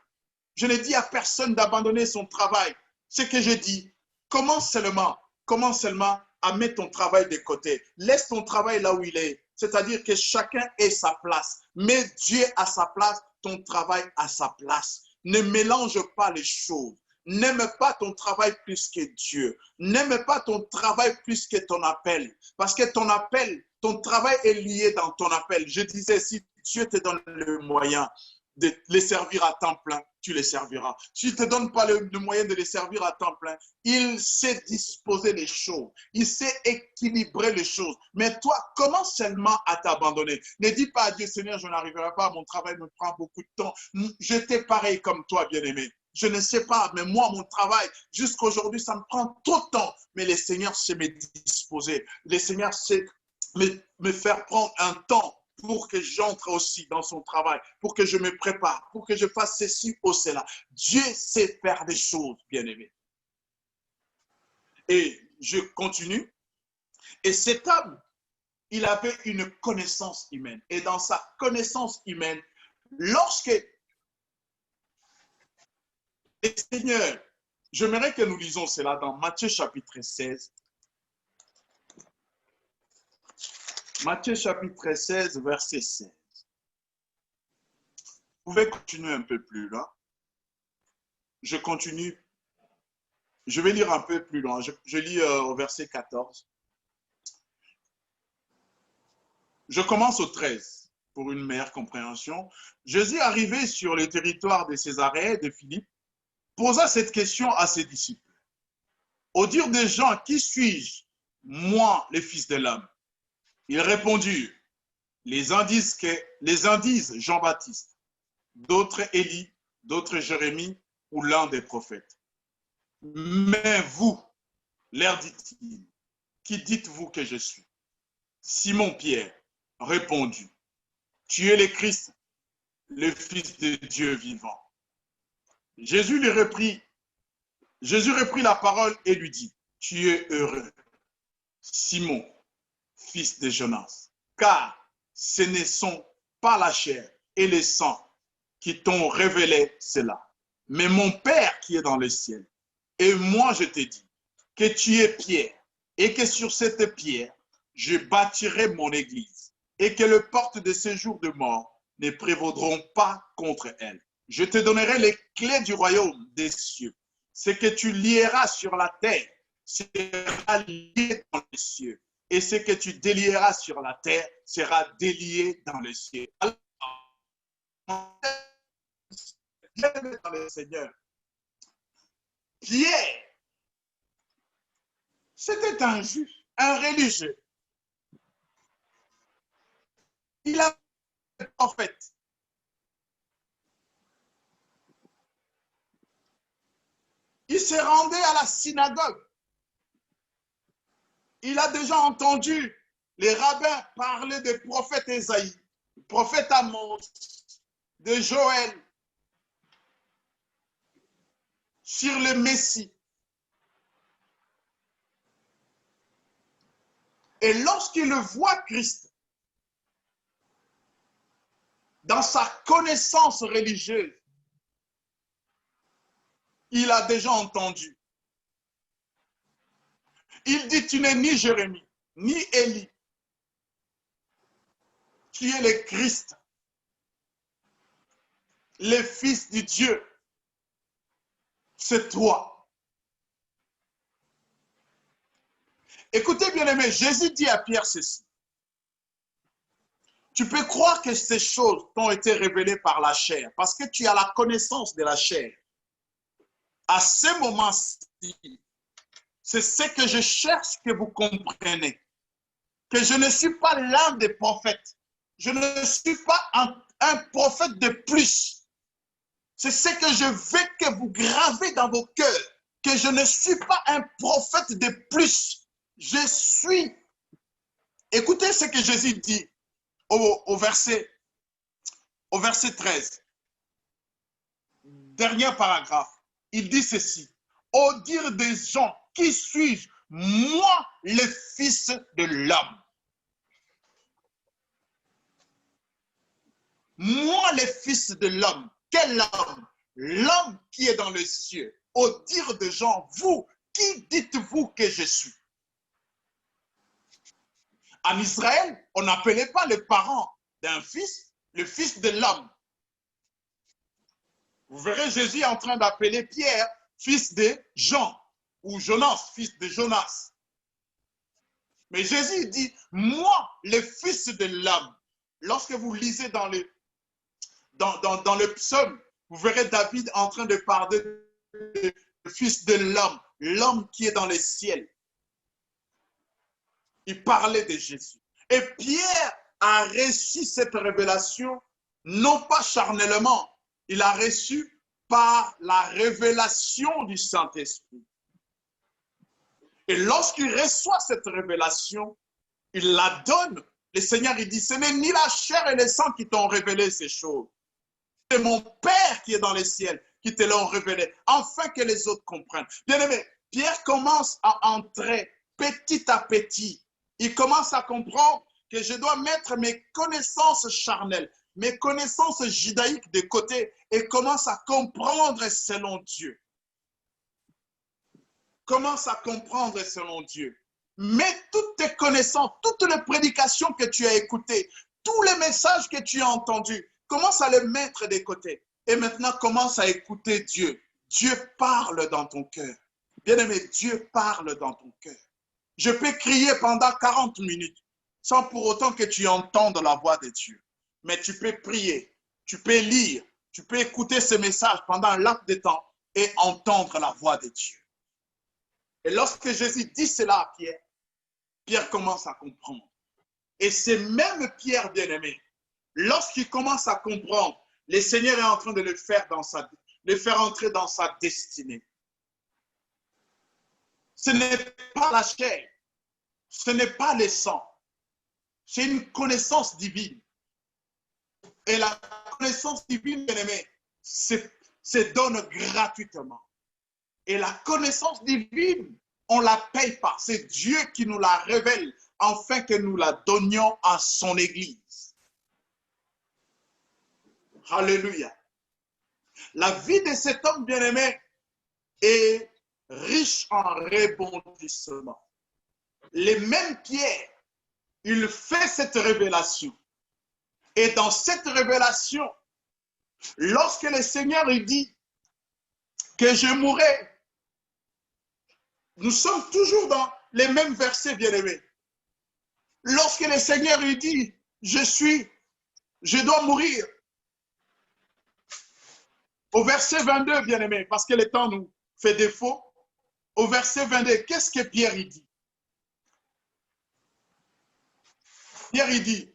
Je n'ai dit à personne d'abandonner son travail. Ce que je dis, commence seulement à mettre ton travail de côté. Laisse ton travail là où il est. C'est-à-dire que chacun ait sa place. Mets Dieu à sa place, ton travail à sa place. Ne mélange pas les choses. N'aime pas ton travail plus que Dieu. N'aime pas ton travail plus que ton appel. Parce que ton appel, ton travail est lié dans ton appel. Je disais, si Dieu te donne le moyen de les servir à temps plein, tu les serviras. Si tu ne te donnes pas le moyen de les servir à temps plein, il sait disposer les choses, il sait équilibrer les choses. Mais toi, commence seulement à t'abandonner. Ne dis pas à Dieu, Seigneur, je n'arriverai pas, mon travail me prend beaucoup de temps. J'étais pareil comme toi, bien-aimé. Je ne sais pas, mais moi, mon travail, jusqu'à aujourd'hui, ça me prend trop de temps. Mais le Seigneur sait me disposer. Le Seigneur sait me faire prendre un temps pour que j'entre aussi dans son travail, pour que je me prépare, pour que je fasse ceci ou cela. Dieu sait faire des choses, bien-aimés. Et je continue. Et cet homme, il avait une connaissance humaine. Et dans sa connaissance humaine, lorsque le Seigneur, j'aimerais que nous lisons cela dans Matthieu chapitre 16. Matthieu chapitre 16, verset 16. Vous pouvez continuer un peu plus là. Je continue. Je vais lire un peu plus loin. Je lis au verset 14. Je commence au 13 pour une meilleure compréhension. Jésus, arrivé sur le territoire de Césarée de Philippe, posa cette question à ses disciples. Au dire des gens, qui suis-je, moi, le Fils de l'homme? Ils répondirent, les uns disent Jean-Baptiste, d'autres Élie, d'autres Jérémie ou l'un des prophètes. Mais vous, leur dit-il, qui dites-vous que je suis? Simon-Pierre répondit, tu es le Christ, le Fils de Dieu vivant. Jésus reprit la parole et lui dit, tu es heureux, Simon, fils de Jonas, car ce ne sont pas la chair et le sang qui t'ont révélé cela, mais mon Père qui est dans le ciel. Et moi, je te dis que tu es Pierre, et que sur cette pierre, je bâtirai mon église, et que les portes de séjour de mort ne prévaudront pas contre elle. Je te donnerai les clés du royaume des cieux. Ce que tu lieras sur la terre sera lié dans les cieux, et ce que tu délieras sur la terre sera délié dans les cieux. Alors, bien-aimé dans le Seigneur, Pierre, c'était un juif, un religieux. Il a été prophète. Il s'est rendu à la synagogue. Il a déjà entendu les rabbins parler des prophètes Ésaïe, du prophète Amos, de Joël, sur le Messie. Et lorsqu'il voit Christ, dans sa connaissance religieuse, il a déjà entendu. Il dit, tu n'es ni Jérémie, ni Élie. Tu es le Christ, le Fils du Dieu c'est toi. Écoutez bien aimé, Jésus dit à Pierre ceci. Tu peux croire que ces choses t'ont été révélées par la chair parce que tu as la connaissance de la chair. À ce moment-ci, c'est ce que je cherche que vous compreniez. Que je ne suis pas l'un des prophètes. Je ne suis pas un prophète de plus. C'est ce que je veux que vous gravez dans vos cœurs. Que je ne suis pas un prophète de plus. Je suis. Écoutez ce que Jésus dit au verset 13. Dernier paragraphe. Il dit ceci. Au dire des gens, qui suis-je? Moi, le Fils de l'homme. Moi, le Fils de l'homme. Quel homme? L'homme qui est dans les cieux. Au dire de gens, vous, qui dites-vous que je suis? En Israël, on n'appelait pas les parents d'un fils le fils de l'homme. Vous verrez Jésus en train d'appeler Pierre fils de Jean ou Jonas, fils de Jonas. Mais Jésus dit, moi, le Fils de l'homme. Lorsque vous lisez dans le psaume, vous verrez David en train de parler du Fils de l'homme, l'homme qui est dans les ciels. Il parlait de Jésus. Et Pierre a reçu cette révélation, non pas charnellement, il a reçu par la révélation du Saint-Esprit. Et lorsqu'il reçoit cette révélation, il la donne. Le Seigneur, il dit, ce n'est ni la chair et le sang qui t'ont révélé ces choses. C'est mon Père qui est dans les ciels qui te l'ont révélé, afin que les autres comprennent. Bien-aimé, Pierre commence à entrer petit à petit. Il commence à comprendre que je dois mettre mes connaissances charnelles, mes connaissances judaïques de côté et commence à comprendre selon Dieu. Commence à comprendre selon Dieu. Mets toutes tes connaissances, toutes les prédications que tu as écoutées, tous les messages que tu as entendus, commence à les mettre de côté. Et maintenant, commence à écouter Dieu. Dieu parle dans ton cœur. Bien-aimé, Dieu parle dans ton cœur. Je peux crier pendant 40 minutes sans pour autant que tu entendes la voix de Dieu. Mais tu peux prier, tu peux lire, tu peux écouter ce message pendant un laps de temps et entendre la voix de Dieu. Et lorsque Jésus dit cela à Pierre, Pierre commence à comprendre. Et c'est même Pierre bien-aimé. Lorsqu'il commence à comprendre, le Seigneur est en train de le faire entrer dans sa destinée. Ce n'est pas la chair, ce n'est pas le sang, c'est une connaissance divine. Et la connaissance divine, bien-aimé, se donne gratuitement. Et la connaissance divine, on ne la paye pas. C'est Dieu qui nous la révèle afin que nous la donnions à son Église. Alléluia. La vie de cet homme bien-aimé est riche en rebondissements. Les mêmes Pierre, il fait cette révélation. Et dans cette révélation, lorsque le Seigneur il dit que je mourrai, nous sommes toujours dans les mêmes versets, bien-aimés. Lorsque le Seigneur lui dit, je dois mourir. Au verset 22, bien-aimés, parce que le temps nous fait défaut, au verset 22, qu'est-ce que Pierre il dit? Pierre il dit,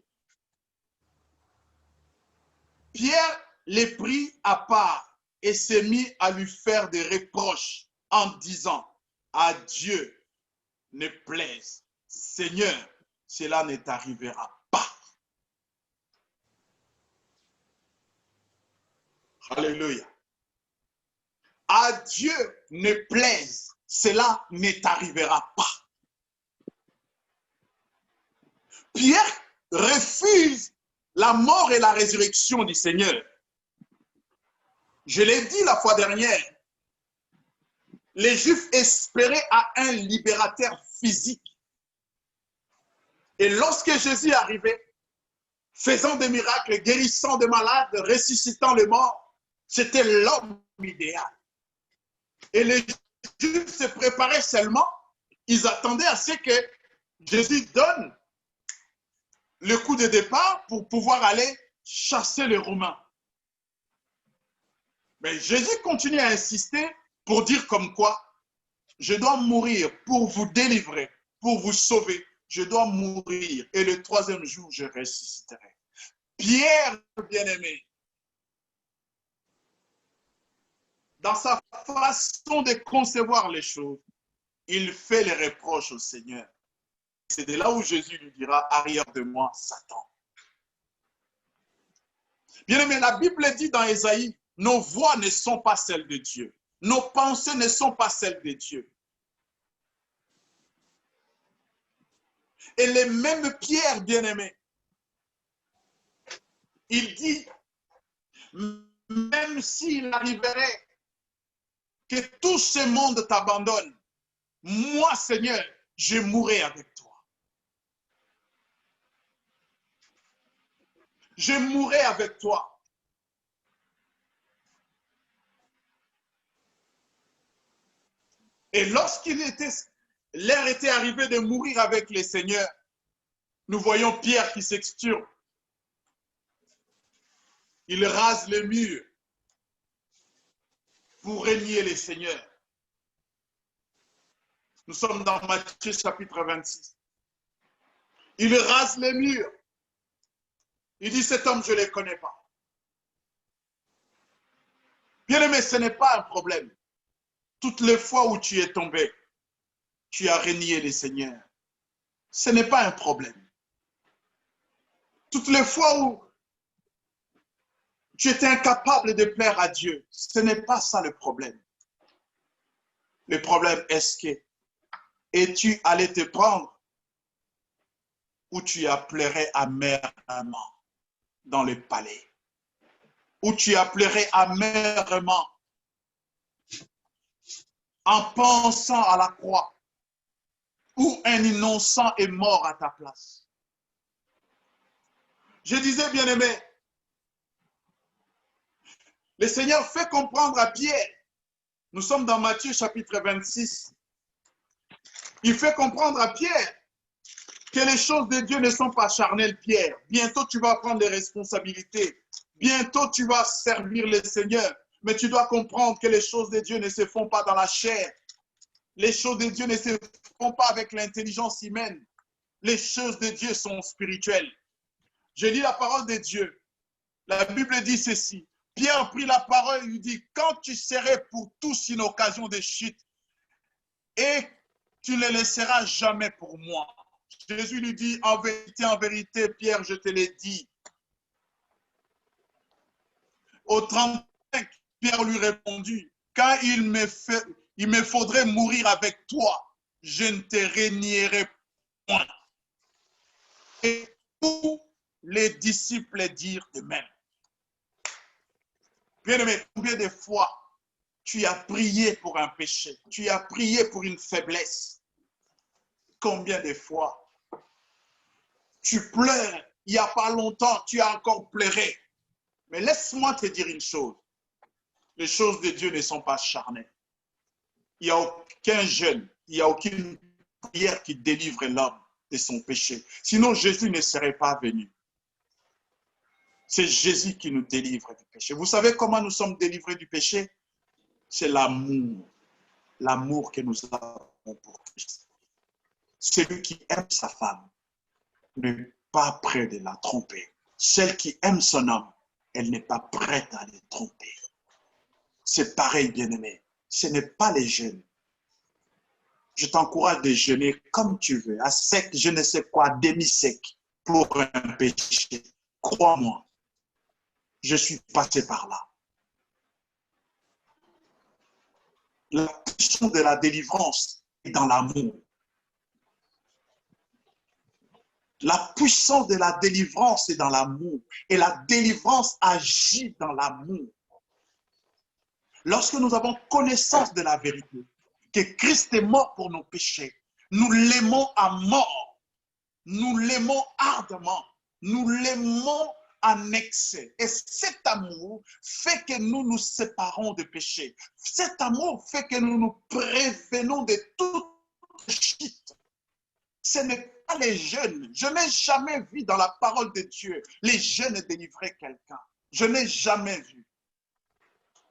Pierre les prit à part et s'est mis à lui faire des reproches en disant, à Dieu ne plaise. Seigneur, cela ne t'arrivera pas. Alléluia. À Dieu ne plaise, cela ne t'arrivera pas. Pierre refuse la mort et la résurrection du Seigneur. Je l'ai dit la fois dernière, les Juifs espéraient à un libérateur physique. Et lorsque Jésus arrivait, faisant des miracles, guérissant des malades, ressuscitant les morts, c'était l'homme idéal. Et les Juifs se préparaient seulement, ils attendaient à ce que Jésus donne le coup de départ pour pouvoir aller chasser les Romains. Mais Jésus continue à insister pour dire comme quoi je dois mourir pour vous délivrer, pour vous sauver. Je dois mourir et le troisième jour, je ressusciterai. Pierre, bien-aimé, dans sa façon de concevoir les choses, il fait les reproches au Seigneur. C'est de là où Jésus lui dira, arrière de moi, Satan. Bien-aimé, la Bible dit dans Ésaïe, nos voix ne sont pas celles de Dieu. Nos pensées ne sont pas celles de Dieu. Et les mêmes Pierre, bien-aimé, il dit, même s'il arriverait que tout ce monde t'abandonne, moi, Seigneur, je mourrai avec toi. Je mourrai avec toi. Et l'heure était arrivée de mourir avec les seigneurs, nous voyons Pierre qui s'exturpe. Il rase les murs pour régner les seigneurs. Nous sommes dans Matthieu chapitre 26. Il rase les murs. Il dit, cet homme, je ne le connais pas. Bien aimé, ce n'est pas un problème. Toutes les fois où tu es tombé, tu as régné les seigneurs. Ce n'est pas un problème. Toutes les fois où tu étais incapable de plaire à Dieu, ce n'est pas ça le problème. Le problème est que es-tu allé te prendre ou tu as pleuré amèrement dans le palais, ou tu as pleuré amèrement en pensant à la croix, où un innocent est mort à ta place. Je disais, bien-aimé, le Seigneur fait comprendre à Pierre, nous sommes dans Matthieu chapitre 26, il fait comprendre à Pierre que les choses de Dieu ne sont pas charnelles, Pierre. Bientôt, tu vas prendre des responsabilités. Bientôt, tu vas servir le Seigneur. Mais tu dois comprendre que les choses de Dieu ne se font pas dans la chair. Les choses de Dieu ne se font pas avec l'intelligence humaine. Les choses de Dieu sont spirituelles. Je lis la parole de Dieu. La Bible dit ceci. Pierre prit la parole et lui dit, quand tu serais pour tous une occasion de chute, et tu ne le laisseras jamais pour moi. Jésus lui dit, en vérité, Pierre, je te l'ai dit. Au 35, Pierre lui répondit, quand il me faudrait mourir avec toi, je ne te régnerai point. Et tous les disciples dirent de même. Bien-aimé, combien de fois tu as prié pour un péché, tu as prié pour une faiblesse? Combien de fois tu pleures, il n'y a pas longtemps, tu as encore pleuré. Mais laisse-moi te dire une chose. Les choses de Dieu ne sont pas charnelles. Il n'y a aucun jeûne, il n'y a aucune prière qui délivre l'homme de son péché. Sinon, Jésus ne serait pas venu. C'est Jésus qui nous délivre du péché. Vous savez comment nous sommes délivrés du péché? C'est l'amour. L'amour que nous avons pour Christ. Celui qui aime sa femme n'est pas prêt de la tromper. Celle qui aime son homme, elle n'est pas prête à le tromper. C'est pareil, bien-aimé. Ce n'est pas les jeûnes. Je t'encourage de jeûner comme tu veux, à sec, je ne sais quoi, demi-sec, pour un péché. Crois-moi, je suis passé par là. La puissance de la délivrance est dans l'amour. La puissance de la délivrance est dans l'amour. Et la délivrance agit dans l'amour. Lorsque nous avons connaissance de la vérité, que Christ est mort pour nos péchés, nous l'aimons à mort. Nous l'aimons ardemment. Nous l'aimons en excès. Et cet amour fait que nous nous séparons de péché. Cet amour fait que nous nous prévenons de toute chute. Ce n'est pas les jeunes. Je n'ai jamais vu dans la parole de Dieu les jeunes délivrer quelqu'un. Je n'ai jamais vu.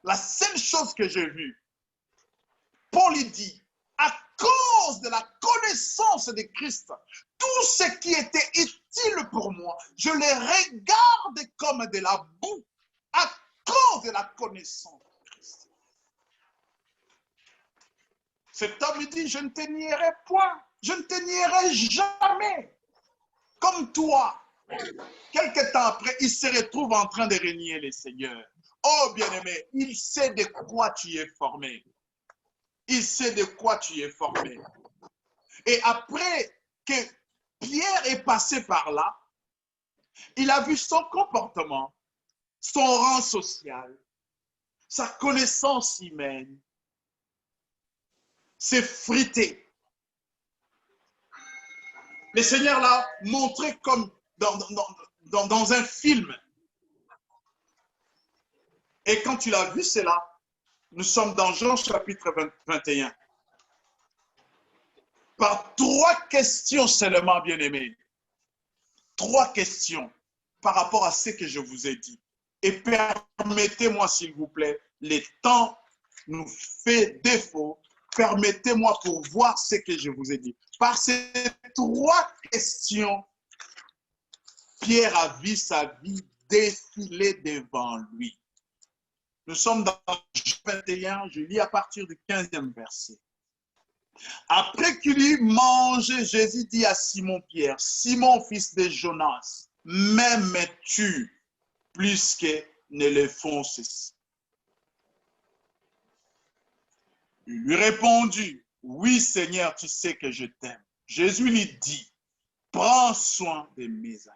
La seule chose que j'ai vue, Paul dit, à cause de la connaissance de Christ, tout ce qui était utile pour moi, je les regarde comme de la boue à cause de la connaissance de Christ. Cet homme dit, je ne te nierai point, je ne te nierai jamais. Comme toi, quelque temps après, il se retrouve en train de renier les seigneurs. Oh bien-aimé, il sait de quoi tu es formé. Il sait de quoi tu es formé. Et après que Pierre est passé par là, il a vu son comportement, son rang social, sa connaissance humaine s'effriter. Le Seigneur l'a montré comme dans un film. Et quand tu l'as vu cela, nous sommes dans Jean chapitre 21. Par 3 questions seulement, bien-aimés. 3 questions par rapport à ce que je vous ai dit. Et permettez-moi, s'il vous plaît, le temps nous fait défaut. Permettez-moi pour voir ce que je vous ai dit. Par ces 3 questions, Pierre a vu sa vie défiler devant lui. Nous sommes dans Jean 21, je lis à partir du 15e verset. Après qu'il eut mangé, Jésus dit à Simon-Pierre, Simon, fils de Jonas, m'aimes-tu plus que ne le font ceci? Il lui répondit, oui Seigneur, tu sais que je t'aime. Jésus lui dit, prends soin de mes agneaux.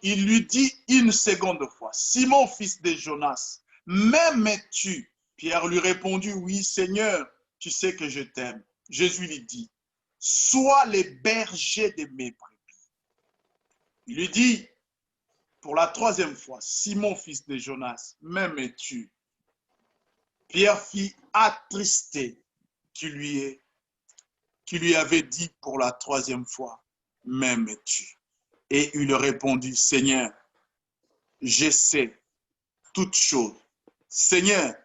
Il lui dit une seconde fois, Simon, fils de Jonas, m'aimes-tu? Pierre lui répondit, oui Seigneur, tu sais que je t'aime. Jésus lui dit, sois le berger de mes brebis. Il lui dit, pour la 3e fois, Simon, fils de Jonas, m'aimes-tu? Pierre fit attristé qui lui avait dit pour la 3e fois, m'aimes-tu? Et il répondit, Seigneur, je sais toutes choses. Seigneur,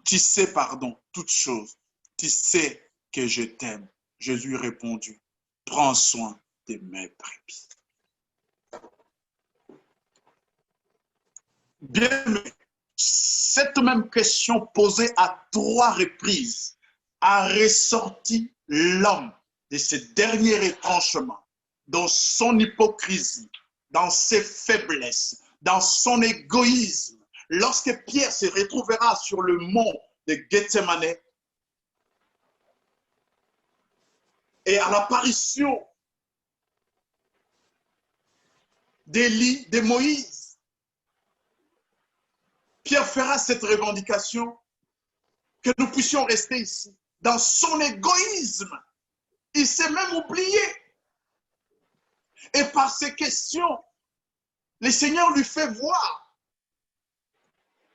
tu sais, pardon, toutes choses. Tu sais que je t'aime. Jésus répondit, prends soin de mes brebis. Bien, cette même question posée à 3 reprises a ressorti l'homme de ce dernier retranchement, dans son hypocrisie, dans ses faiblesses, dans son égoïsme. Lorsque Pierre se retrouvera sur le mont de Gethsemane et à l'apparition d'Élie, de Moïse, Pierre fera cette revendication que nous puissions rester ici. Dans son égoïsme, il s'est même oublié. Et par ces questions, le Seigneur lui fait voir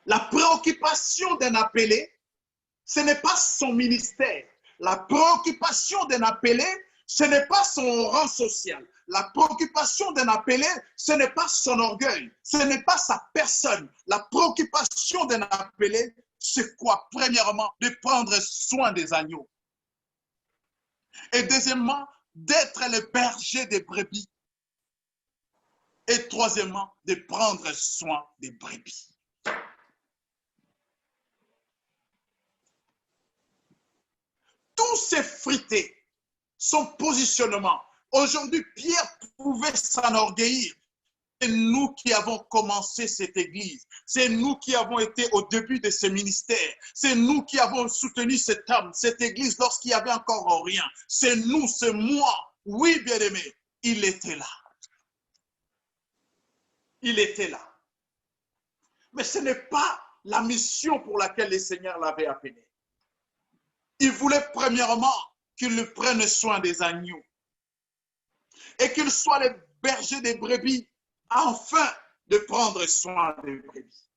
la préoccupation d'un appelé, ce n'est pas son ministère. La préoccupation d'un appelé, ce n'est pas son rang social. La préoccupation d'un appelé, ce n'est pas son orgueil, ce n'est pas sa personne. La préoccupation d'un appelé, c'est quoi? Premièrement, de prendre soin des agneaux. Et deuxièmement, d'être le berger des brebis. Et troisièmement, de prendre soin des brebis. Tout s'est frité, son positionnement. Aujourd'hui, Pierre pouvait s'enorgueillir. C'est nous qui avons commencé cette église. C'est nous qui avons été au début de ce ministère. C'est nous qui avons soutenu cet homme, cette église lorsqu'il n'y avait encore rien. C'est nous, c'est moi. Oui, bien-aimé, il était là. Il était là. Mais ce n'est pas la mission pour laquelle le Seigneur l'avait appelé. Il voulait premièrement qu'il prenne soin des agneaux et qu'il soit le berger des brebis afin de prendre soin des brebis.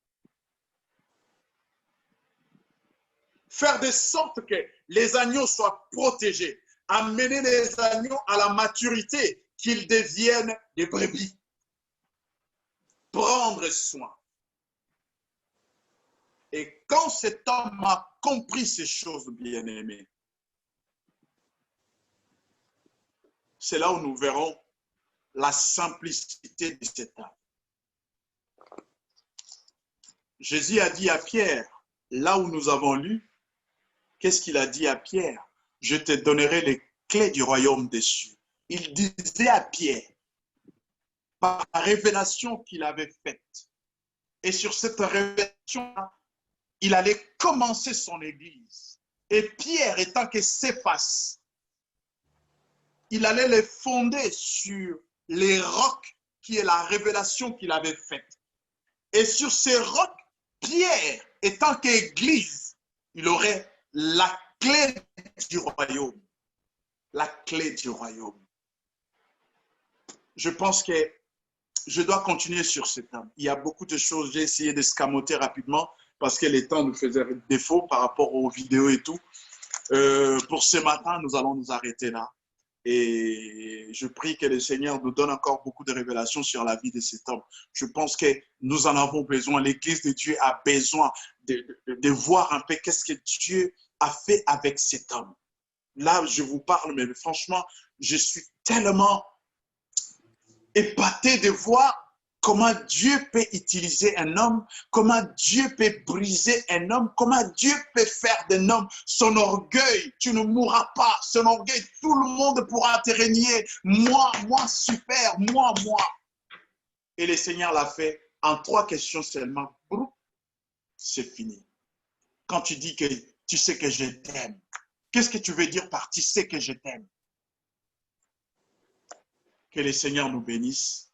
Faire de sorte que les agneaux soient protégés, amener les agneaux à la maturité, qu'ils deviennent des brebis. Prendre soin. Et quand cet homme a compris ces choses, bien-aimés, c'est là où nous verrons la simplicité de cet homme. Jésus a dit à Pierre, là où nous avons lu, qu'est-ce qu'il a dit à Pierre? Je te donnerai les clés du royaume des cieux. Il disait à Pierre, par la révélation qu'il avait faite, et sur cette révélation, il allait commencer son église. Et Pierre, étant que Céphas, il allait les fonder sur les rocs qui est la révélation qu'il avait faite. Et sur ces rocs, Pierre, étant qu'église, il aurait la clé du royaume. La clé du royaume. Je pense que je dois continuer sur ce thème. Il y a beaucoup de choses, j'ai essayé de scamoter rapidement parce que le temps nous faisait défaut par rapport aux vidéos et tout. Pour ce matin, nous allons nous arrêter là. Et je prie que le Seigneur nous donne encore beaucoup de révélations sur la vie de cet homme. Je pense que nous en avons besoin. L'Église de Dieu a besoin de voir un peu qu'est-ce que Dieu a fait avec cet homme. Là, je vous parle, mais franchement, je suis tellement épaté de voir comment Dieu peut utiliser un homme, comment Dieu peut briser un homme, comment Dieu peut faire d'un homme son orgueil. Tu ne mourras pas, son orgueil, tout le monde pourra te régner. Moi, super, moi. Et le Seigneur l'a fait en 3 questions seulement. C'est fini. Quand tu dis que tu sais que je t'aime, qu'est-ce que tu veux dire par tu sais que je t'aime? Que le Seigneur nous bénisse.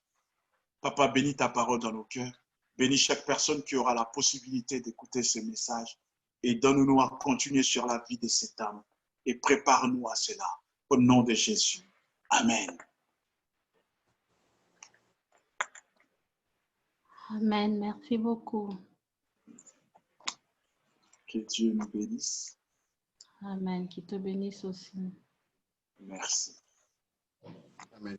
Papa, bénis ta parole dans nos cœurs. Bénis chaque personne qui aura la possibilité d'écouter ce message. Et donne-nous à continuer sur la vie de cet homme. Et prépare-nous à cela. Au nom de Jésus. Amen. Amen. Merci beaucoup. Que Dieu nous bénisse. Amen. Qu'il te bénisse aussi. Merci. Amen.